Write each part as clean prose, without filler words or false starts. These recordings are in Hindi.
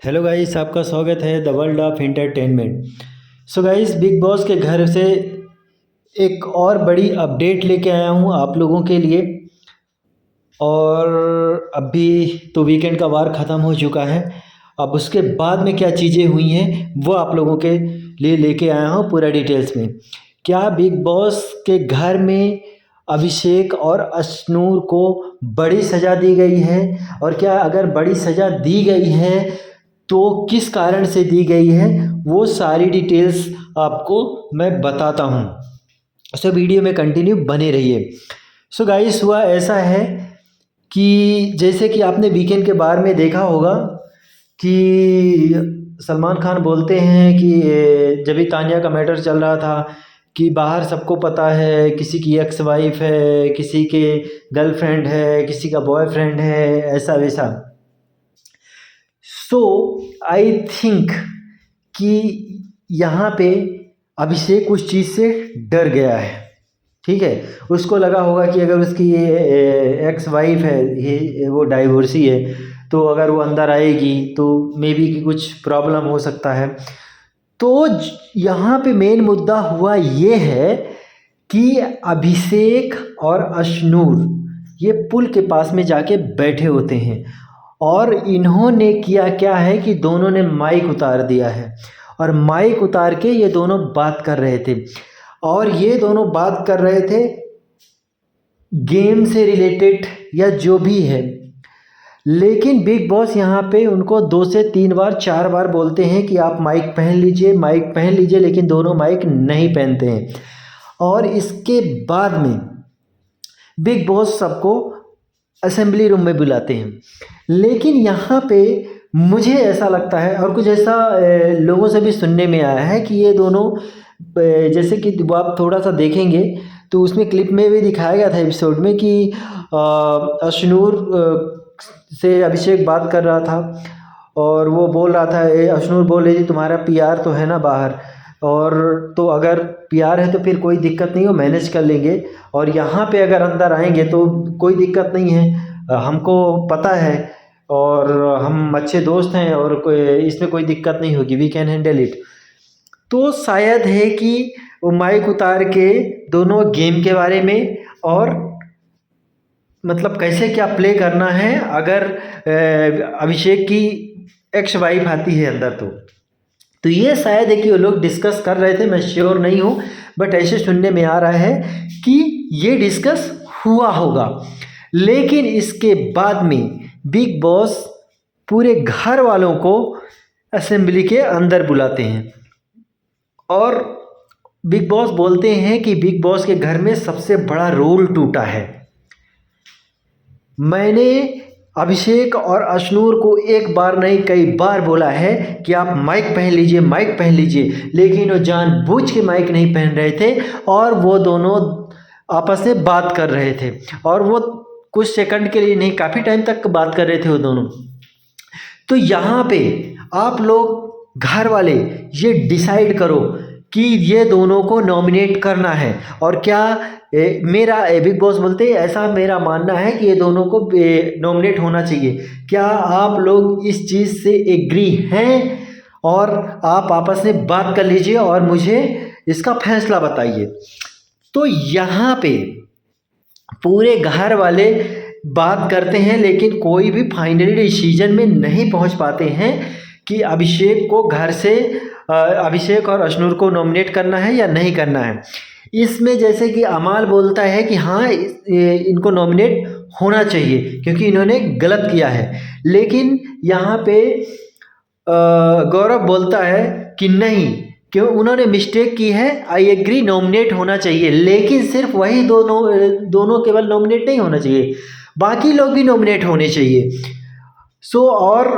हेलो गाइस, आपका स्वागत है the world of entertainment. So guys, big boss के घर से एक और बड़ी अपडेट लेके आया हूँ आप लोगों के लिए। और अभी तो वीकेंड का वार ख़त्म हो चुका है। अब उसके बाद में क्या चीज़ें हुई हैं वो आप लोगों के लिए लेके आया हूँ पूरा डिटेल्स में। क्या बिग बॉस के घर में अभिषेक और अश्नूर को बड़ी सज़ा दी गई है, और क्या अगर बड़ी सज़ा दी गई है तो किस कारण से दी गई है, वो सारी डिटेल्स आपको मैं बताता हूँ। सो वीडियो में कंटिन्यू बने रहिए। सो गाइस, हुआ ऐसा है कि जैसे कि आपने वीकेंड के बारे में देखा होगा कि सलमान खान बोलते हैं कि जब भी तान्या का मैटर चल रहा था कि बाहर सबको पता है किसी की एक्स वाइफ है, किसी के गर्लफ्रेंड है, किसी का बॉयफ्रेंड है, ऐसा वैसा। सो आई थिंक कि यहाँ पे अभिषेक उस चीज़ से डर गया है। ठीक है, उसको लगा होगा कि अगर उसकी ये एक्स वाइफ है, ये वो डाइवोर्सी है, तो अगर वो अंदर आएगी तो मे बी कि कुछ प्रॉब्लम हो सकता है। तो यहाँ पे मेन मुद्दा हुआ ये है कि अभिषेक और अश्नूर ये पुल के पास में जाके बैठे होते हैं, और इन्होंने किया क्या है कि दोनों ने माइक उतार दिया है, और माइक उतार के ये दोनों बात कर रहे थे। और ये दोनों बात कर रहे थे गेम से रिलेटेड या जो भी है। लेकिन बिग बॉस यहाँ पे उनको 2 से 3 बार 4 बार बोलते हैं कि आप माइक पहन लीजिए, माइक पहन लीजिए, लेकिन दोनों माइक नहीं पहनते हैं। और इसके बाद में बिग बॉस सबको असेंबली रूम में बुलाते हैं। लेकिन यहाँ पे मुझे ऐसा लगता है, और कुछ ऐसा लोगों से भी सुनने में आया है कि ये दोनों जैसे कि वो आप थोड़ा सा देखेंगे तो उसमें क्लिप में भी दिखाया गया था एपिसोड में कि अश्नूर से अभिषेक बात कर रहा था, और वो बोल रहा था, अश्नूर बोल रही थी तुम्हारा पीआर तो है ना बाहर, और तो अगर पीआर है तो फिर कोई दिक्कत नहीं हो, मैनेज कर लेंगे, और यहाँ पे अगर अंदर आएंगे तो कोई दिक्कत नहीं है, हमको पता है, और हम अच्छे दोस्त हैं, और इसमें कोई दिक्कत नहीं होगी, वी कैन हैंडल इट। तो शायद है कि वो माइक उतार के दोनों गेम के बारे में, और मतलब कैसे क्या प्ले करना है अगर अभिषेक की एक्स वाइफ आती है अंदर, तो ये शायद है कि वो लोग डिस्कस कर रहे थे, मैं श्योर नहीं हूँ, बट ऐसे सुनने में आ रहा है कि ये डिस्कस हुआ होगा। लेकिन इसके बाद में बिग बॉस पूरे घर वालों को असेंबली के अंदर बुलाते हैं, और बिग बॉस बोलते हैं कि बिग बॉस के घर में सबसे बड़ा रोल टूटा है। मैंने अभिषेक और अश्नूर को एक बार नहीं कई बार बोला है कि आप माइक पहन लीजिए, माइक पहन लीजिए, लेकिन वो जानबूझ के माइक नहीं पहन रहे थे, और वो दोनों आपस में बात कर रहे थे, और वो कुछ सेकंड के लिए नहीं, काफ़ी टाइम तक बात कर रहे थे वो दोनों। तो यहाँ पे आप लोग घर वाले ये डिसाइड करो कि ये दोनों को नॉमिनेट करना है, और क्या मेरा बिग बॉस बोलते हैं ऐसा मेरा मानना है कि ये दोनों को नॉमिनेट होना चाहिए। क्या आप लोग इस चीज़ से एग्री हैं? और आप आपस में बात कर लीजिए और मुझे इसका फैसला बताइए। तो यहाँ पे पूरे घर वाले बात करते हैं, लेकिन कोई भी फाइनली डिसीजन में नहीं पहुंच पाते हैं कि अभिषेक को घर से अभिषेक और अश्नूर को नॉमिनेट करना है या नहीं करना है। इसमें जैसे कि अमाल बोलता है कि हाँ, इनको नॉमिनेट होना चाहिए क्योंकि इन्होंने गलत किया है, लेकिन यहाँ पे गौरव बोलता है कि नहीं, क्यों उन्होंने मिस्टेक की है, आई एग्री नॉमिनेट होना चाहिए, लेकिन सिर्फ वही दोनों केवल नॉमिनेट नहीं होना चाहिए, बाकी लोग भी नॉमिनेट होने चाहिए। सो और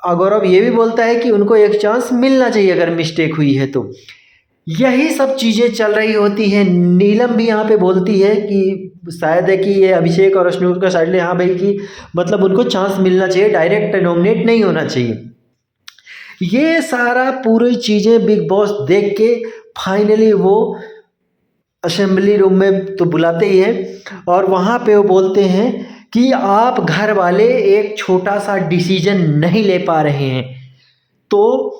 गौरव ये भी बोलता है कि उनको एक चांस मिलना चाहिए अगर मिस्टेक हुई है तो। यही सब चीज़ें चल रही होती हैं। नीलम भी यहाँ पे बोलती है कि शायद है कि ये अभिषेक और अश्नूर का साइड ले, हाँ भाई, कि मतलब उनको चांस मिलना चाहिए, डायरेक्ट नॉमिनेट नहीं होना चाहिए। ये सारा पूरी चीज़ें बिग बॉस देख के फाइनली वो असेंबली रूम में तो बुलाते ही हैं, और वहाँ पे वो बोलते हैं कि आप घर वाले एक छोटा सा डिसीजन नहीं ले पा रहे हैं, तो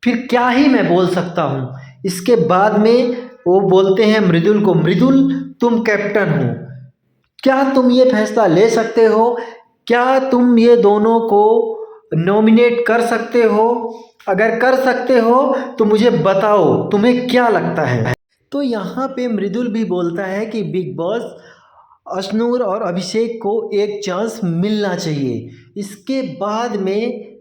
फिर क्या ही मैं बोल सकता हूँ। इसके बाद में वो बोलते हैं मृदुल को, मृदुल तुम कैप्टन हो, क्या तुम ये फैसला ले सकते हो, क्या तुम ये दोनों को नॉमिनेट कर सकते हो, अगर कर सकते हो तो मुझे बताओ तुम्हें क्या लगता है। तो यहाँ पे मृदुल भी बोलता है कि बिग बॉस अशनूर और अभिषेक को एक चांस मिलना चाहिए। इसके बाद में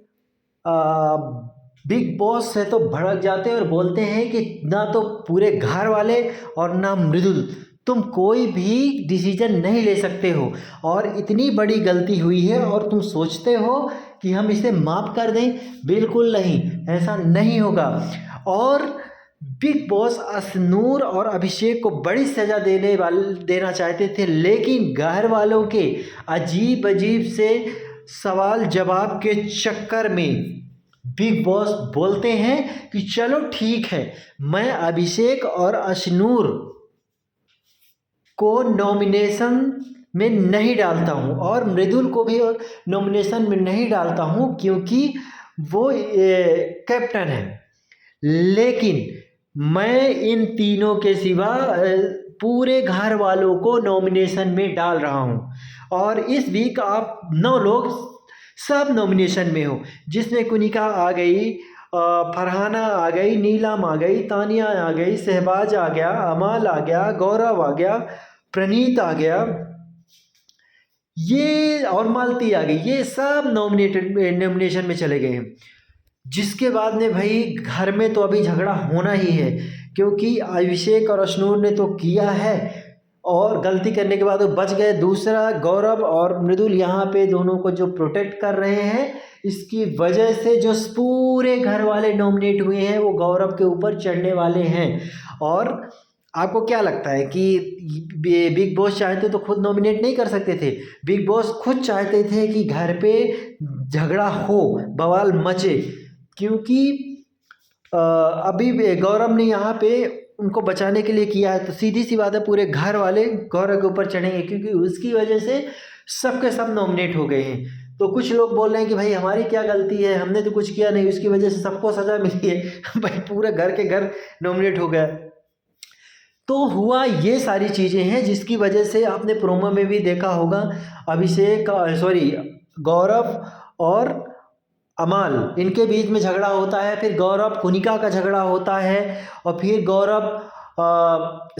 बिग बॉस से तो भड़क जाते हैं और बोलते हैं कि ना तो पूरे घर वाले और ना मृदुल, तुम कोई भी डिसीजन नहीं ले सकते हो और इतनी बड़ी गलती हुई है और तुम सोचते हो कि हम इसे माफ़ कर दें, बिल्कुल नहीं, ऐसा नहीं होगा। और बिग बॉस अशनूर और अभिषेक को बड़ी सज़ा देना चाहते थे, लेकिन घर वालों के अजीब अजीब से सवाल जवाब के चक्कर में बिग बॉस बोलते हैं कि चलो ठीक है, मैं अभिषेक और अशनूर को नॉमिनेशन में नहीं डालता हूँ और मृदुल को भी नॉमिनेशन में नहीं डालता हूँ क्योंकि वो कैप्टन है, लेकिन मैं इन तीनों के सिवा पूरे घर वालों को नॉमिनेशन में डाल रहा हूँ। और इस वीक आप 9 लोग सब नॉमिनेशन में हो, जिसमें कुनिका आ गई, फरहाना आ गई, नीलम आ गई, तानिया आ गई, शहबाज आ गया, अमाल आ गया, गौरव आ गया, प्रणीत आ गया, ये और मालती आ गई, ये सब नॉमिनेशन में चले गए हैं। जिसके बाद में भाई घर में तो अभी झगड़ा होना ही है, क्योंकि अभिषेक और अशनूर ने तो किया है और गलती करने के बाद वो बच गए। दूसरा गौरव और मृदुल यहाँ पे दोनों को जो प्रोटेक्ट कर रहे हैं, इसकी वजह से जो पूरे घर वाले नॉमिनेट हुए हैं वो गौरव के ऊपर चढ़ने वाले हैं। और आपको क्या लगता है कि बिग बॉस चाहते तो खुद नॉमिनेट नहीं कर सकते थे? बिग बॉस खुद चाहते थे कि घर पे झगड़ा हो, बवाल मचे, क्योंकि अभी गौरव ने यहाँ पे उनको बचाने के लिए किया है, तो सीधी सी बात है पूरे घर वाले गौरव के ऊपर चढ़ेंगे, क्योंकि उसकी वजह से सबके सब नॉमिनेट हो गए हैं। तो कुछ लोग बोल रहे हैं कि भाई हमारी क्या गलती है, हमने तो कुछ किया नहीं, उसकी वजह से सबको सज़ा मिली है। भाई पूरे घर के घर नॉमिनेट हो गया। तो हुआ ये सारी चीज़ें हैं जिसकी वजह से आपने प्रोमो में भी देखा होगा, अभिषेक गौरव और अमाल, इनके बीच में झगड़ा होता है, फिर गौरव कुनिका का झगड़ा होता है, और फिर गौरव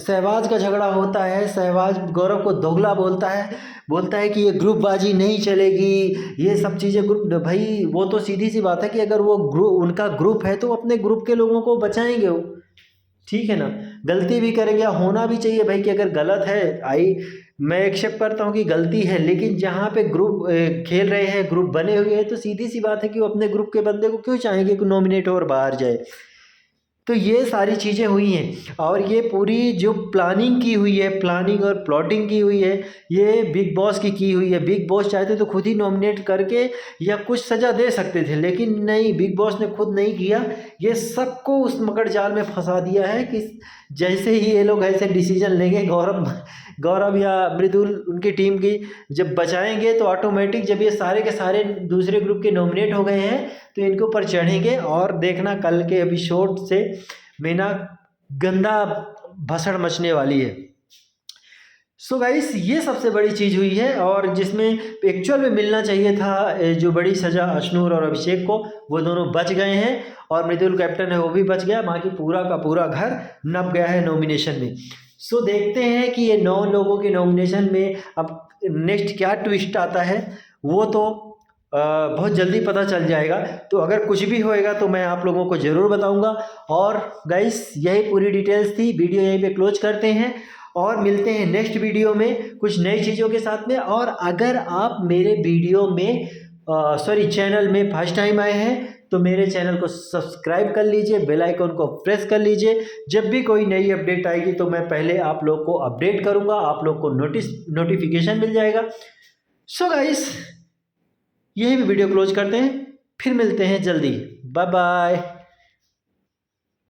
शहबाज का झगड़ा होता है। शहबाज गौरव को दोगला बोलता है कि ये ग्रुपबाजी नहीं चलेगी, ये सब चीज़ें ग्रुप, भाई वो तो सीधी सी बात है कि अगर वो उनका ग्रुप है तो अपने ग्रुप के लोगों को बचाएंगे वो, ठीक है ना। गलती भी करेंगे, होना भी चाहिए भाई कि अगर गलत है, मैं एक्सेप्ट करता हूँ कि गलती है, लेकिन जहाँ पे ग्रुप खेल रहे हैं, ग्रुप बने हुए हैं, तो सीधी सी बात है कि वो अपने ग्रुप के बंदे को क्यों चाहेंगे कि नॉमिनेट हो और बाहर जाए। तो ये सारी चीज़ें हुई हैं और ये पूरी जो प्लानिंग की हुई है, प्लानिंग और प्लॉटिंग की हुई है, ये बिग बॉस की हुई है। बिग बॉस चाहते तो खुद ही नॉमिनेट करके या कुछ सज़ा दे सकते थे, लेकिन नहीं, बिग बॉस ने खुद नहीं किया। ये सबको उस मकड़ जाल में फंसा दिया है कि जैसे ही ये लोग ऐसे डिसीजन लेंगे, गौरव या मृदुल उनकी टीम की जब बचाएंगे, तो ऑटोमेटिक जब ये सारे के सारे दूसरे ग्रुप के नॉमिनेट हो गए हैं तो इनके ऊपर चढ़ेंगे। और देखना कल के एपिसोड से मेना गंदा भसड़ मचने वाली है। सो गाइस, ये सबसे बड़ी चीज़ हुई है और जिसमें एक्चुअल में मिलना चाहिए था जो बड़ी सज़ा अशनूर और अभिषेक को, वो दोनों बच गए हैं और मृदुल कैप्टन है वो भी बच गया, बाकी पूरा का पूरा घर नप गया है नॉमिनेशन में। सो देखते हैं कि ये 9 लोगों के नॉमिनेशन में अब नेक्स्ट क्या ट्विस्ट आता है, वो तो बहुत जल्दी पता चल जाएगा। तो अगर कुछ भी होएगा तो मैं आप लोगों को ज़रूर बताऊंगा। और गाइस, यही पूरी डिटेल्स थी, वीडियो यहीं पे क्लोज करते हैं और मिलते हैं नेक्स्ट वीडियो में कुछ नई चीज़ों के साथ में। और अगर आप मेरे वीडियो में चैनल में फर्स्ट टाइम आए हैं तो मेरे चैनल को सब्सक्राइब कर लीजिए, बेल आइकन को प्रेस कर लीजिए। जब भी कोई नई अपडेट आएगी तो मैं पहले आप लोग को अपडेट करूंगा, आप लोग को नोटिफिकेशन मिल जाएगा। सो गाइस, यही भी वीडियो क्लोज करते हैं, फिर मिलते हैं जल्दी। Bye bye.